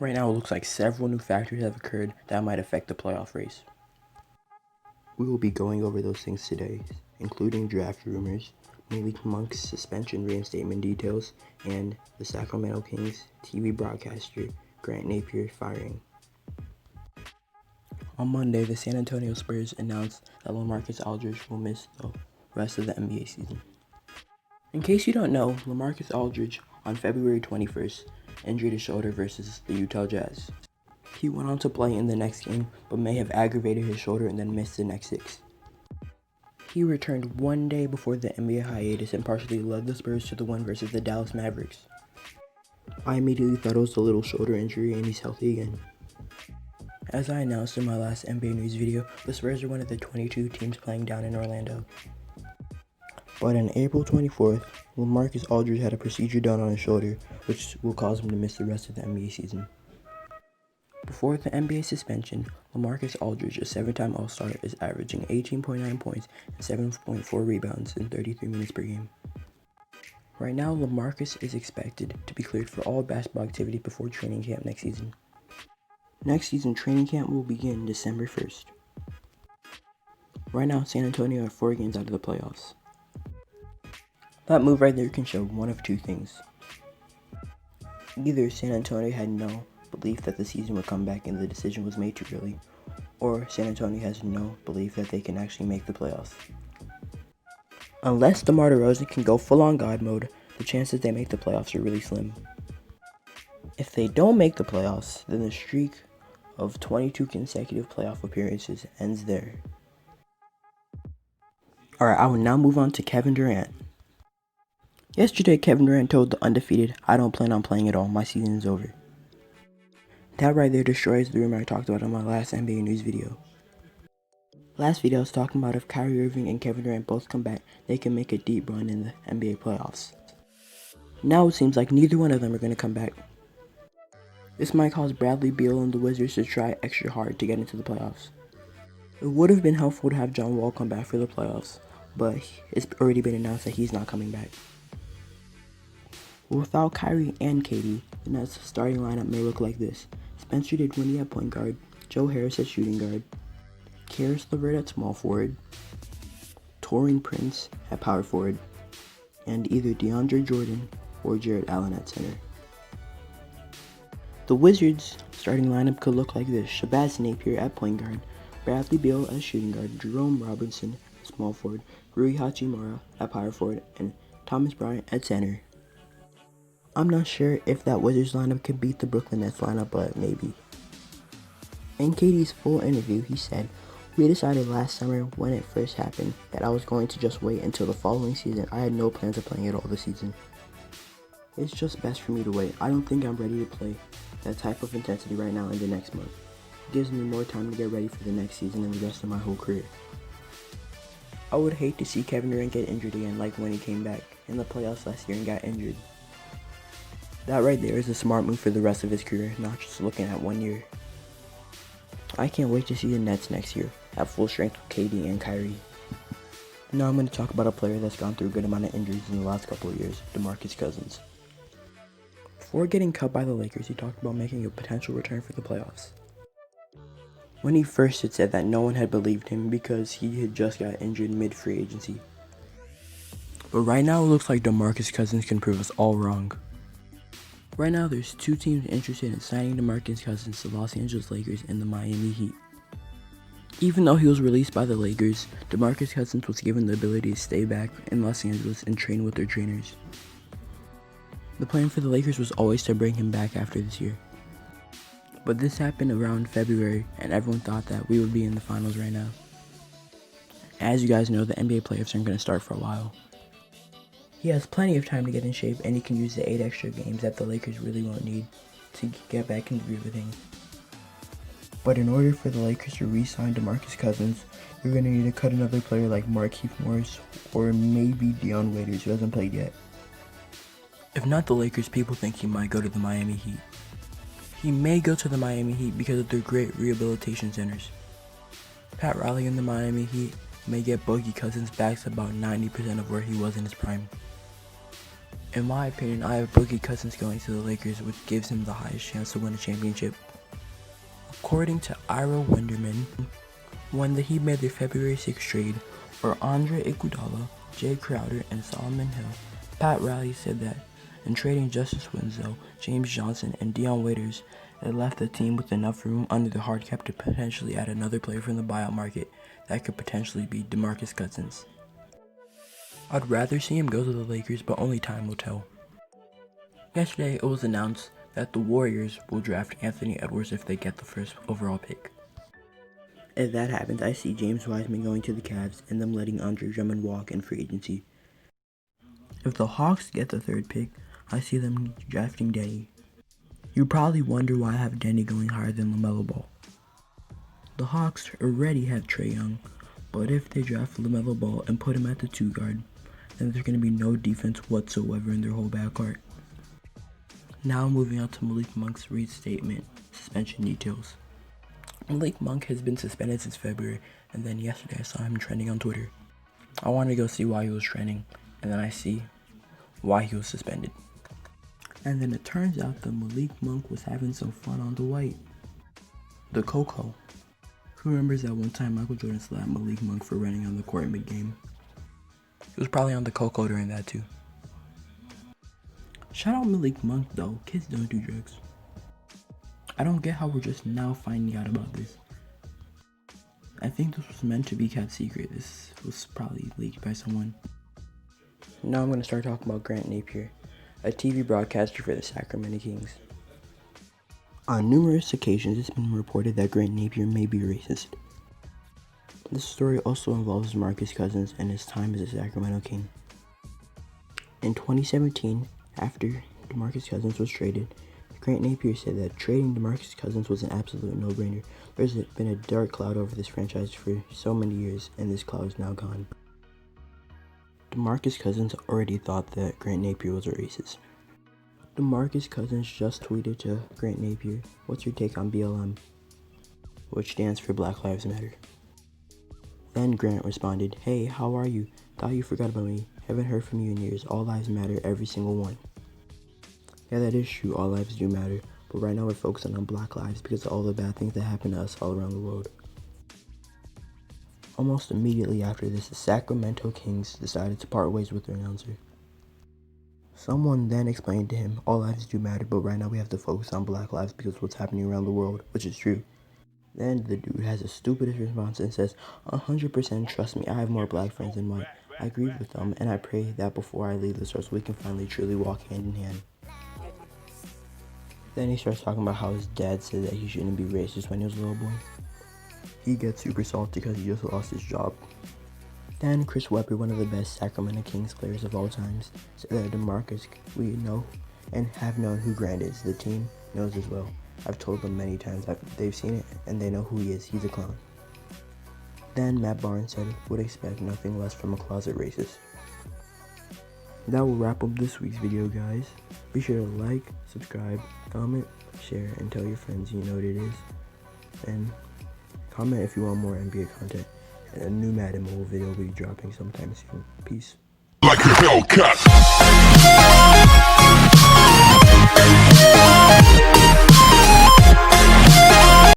Right now, it looks like several new factors have occurred that might affect the playoff race. We will be going over those things today, including draft rumors, Malik Monk's suspension reinstatement details, and the Sacramento Kings TV broadcaster Grant Napier firing. On Monday, the San Antonio Spurs announced that Lamarcus Aldridge will miss the rest of the NBA season. In case you don't know, Lamarcus Aldridge on February 21st injured his shoulder versus the Utah Jazz. He went on to play in the next game, but may have aggravated his shoulder and then missed the next 6. He returned one day before the NBA hiatus and partially led the Spurs to the win versus the Dallas Mavericks. I immediately thought it was a little shoulder injury and he's healthy again. As I announced in my last NBA news video, the Spurs are one of the 22 teams playing down in Orlando. But on April 24th, Lamarcus Aldridge had a procedure done on his shoulder, which will cause him to miss the rest of the NBA season. Before the NBA suspension, Lamarcus Aldridge, a 7-time All-Star, is averaging 18.9 points and 7.4 rebounds in 33 minutes per game. Right now, Lamarcus is expected to be cleared for all basketball activity before training camp next season. Next season, training camp will begin December 1st. Right now, San Antonio are 4 games out of the playoffs. That move right there can show one of two things. Either San Antonio had no belief that the season would come back and the decision was made too early, or San Antonio has no belief that they can actually make the playoffs. Unless DeMar DeRozan can go full-on God mode, the chances they make the playoffs are really slim. If they don't make the playoffs, then the streak of 22 consecutive playoff appearances ends there. Alright, I will now move on to Kevin Durant. Yesterday, Kevin Durant told the Undefeated, "I don't plan on playing at all, my season is over." That right there destroys the rumor I talked about in my last NBA news video. Last video I was talking about if Kyrie Irving and Kevin Durant both come back, they can make a deep run in the NBA playoffs. Now it seems like neither one of them are going to come back. This might cause Bradley Beal and the Wizards to try extra hard to get into the playoffs. It would have been helpful to have John Wall come back for the playoffs, but it's already been announced that he's not coming back. Without Kyrie and KD, the Nets' starting lineup may look like this: Spencer Dinwiddie at point guard, Joe Harris at shooting guard, Karis LeVert at small forward, Taurean Prince at power forward, and either DeAndre Jordan or Jared Allen at center. The Wizards' starting lineup could look like this: Shabazz Napier at point guard, Bradley Beal at shooting guard, Jerome Robinson at small forward, Rui Hachimura at power forward, and Thomas Bryant at center. I'm not sure if that Wizards lineup could beat the Brooklyn Nets lineup, but maybe. In KD's full interview, he said, "We decided last summer when it first happened that I was going to just wait until the following season. I had no plans of playing at all this season. It's just best for me to wait. I don't think I'm ready to play that type of intensity right now in the next month. It gives me more time to get ready for the next season and the rest of my whole career." I would hate to see Kevin Durant get injured again like when he came back in the playoffs last year and got injured. That right there is a smart move for the rest of his career, not just looking at 1 year. I can't wait to see the Nets next year at full strength with KD and Kyrie. Now I'm going to talk about a player that's gone through a good amount of injuries in the last couple of years, Demarcus Cousins. Before getting cut by the Lakers, he talked about making a potential return for the playoffs. When he first had said that, no one had believed him because he had just got injured mid-free agency. But right now it looks like Demarcus Cousins can prove us all wrong. Right now there's 2 teams interested in signing Demarcus Cousins: the Los Angeles Lakers and the Miami Heat. Even though he was released by the Lakers, Demarcus Cousins was given the ability to stay back in Los Angeles and train with their trainers. The plan for the Lakers was always to bring him back after this year. But this happened around February, and everyone thought that we would be in the finals right now. As you guys know, the NBA playoffs aren't going to start for a while. He has plenty of time to get in shape, and he can use the 8 extra games that the Lakers really won't need to get back into everything. But in order for the Lakers to re-sign DeMarcus Cousins, you're going to need to cut another player like Markieff Morris or maybe Dion Waiters, who hasn't played yet. If not the Lakers, people think he might go to the Miami Heat. He may go to the Miami Heat because of their great rehabilitation centers. Pat Riley and the Miami Heat may get Boogie Cousins back to about 90% of where he was in his prime. In my opinion, I have Boogie Cousins going to the Lakers, which gives him the highest chance to win a championship. According to Ira Wenderman, when the Heat made their February 6th trade for Andre Iguodala, Jay Crowder, and Solomon Hill, Pat Riley said that in trading Justice Winslow, James Johnson, and Dion Waiters, it left the team with enough room under the hard cap to potentially add another player from the buyout market that could potentially be Demarcus Cousins. I'd rather see him go to the Lakers, but only time will tell. Yesterday, it was announced that the Warriors will draft Anthony Edwards if they get the first overall pick. If that happens, I see James Wiseman going to the Cavs and them letting Andre Drummond walk in free agency. If the Hawks get the third pick, I see them drafting Denny. You probably wonder why I have Denny going higher than LaMelo Ball. The Hawks already have Trae Young, but if they draft LaMelo Ball and put him at the 2 guard, then there's going to be no defense whatsoever in their whole backcourt. Now moving on to Malik Monk's reinstatement suspension details. Malik Monk has been suspended since February, and then yesterday I saw him trending on Twitter. I wanted to go see why he was trending, and then I see why he was suspended. And then it turns out that Malik Monk was having some fun on the white. The Coco. Who remembers that one time Michael Jordan slapped Malik Monk for running on the court mid-game? He was probably on the Coco during that too. Shout out Malik Monk though, kids don't do drugs. I don't get how we're just now finding out about this. I think this was meant to be kept secret. This was probably leaked by someone. Now I'm going to start talking about Grant Napier, a TV broadcaster for the Sacramento Kings. On numerous occasions, it's been reported that Grant Napier may be racist. This story also involves Demarcus Cousins and his time as a Sacramento King. In 2017, after Demarcus Cousins was traded, Grant Napier said that trading Demarcus Cousins was an absolute no-brainer. There's been a dark cloud over this franchise for so many years, and this cloud is now gone. Demarcus Cousins already thought that Grant Napier was a racist. Demarcus Cousins just tweeted to Grant Napier, "What's your take on BLM?" which stands for Black Lives Matter. Then Grant responded, "Hey, how are you? Thought you forgot about me. Haven't heard from you in years. All lives matter, every single one." Yeah, that is true, all lives do matter, but right now we're focusing on black lives because of all the bad things that happen to us all around the world. Almost immediately after this, the Sacramento Kings decided to part ways with their announcer. Someone then explained to him, all lives do matter, but right now we have to focus on black lives because of what's happening around the world, which is true. Then the dude has the stupidest response and says, 100% trust me, I have more black friends than white. I agree with them, and I pray that before I leave this earth we can finally truly walk hand in hand. Then he starts talking about how his dad said that he shouldn't be racist when he was a little boy. He gets super salty because he just lost his job. Then Chris Webber, one of the best Sacramento Kings players of all times, said that Demarcus, we know and have known who Grant is. The team knows as well. I've told them many times they've seen it and they know who he is. He's a clown. Then Matt Barnes said, would expect nothing less from a closet racist. That will wrap up this week's video, guys. Be sure to like, subscribe, comment, share, and tell your friends you know what it is. And comment if you want more NBA content. And a new Madden Mobile video will be dropping sometime soon. Peace. Like a Hellcat.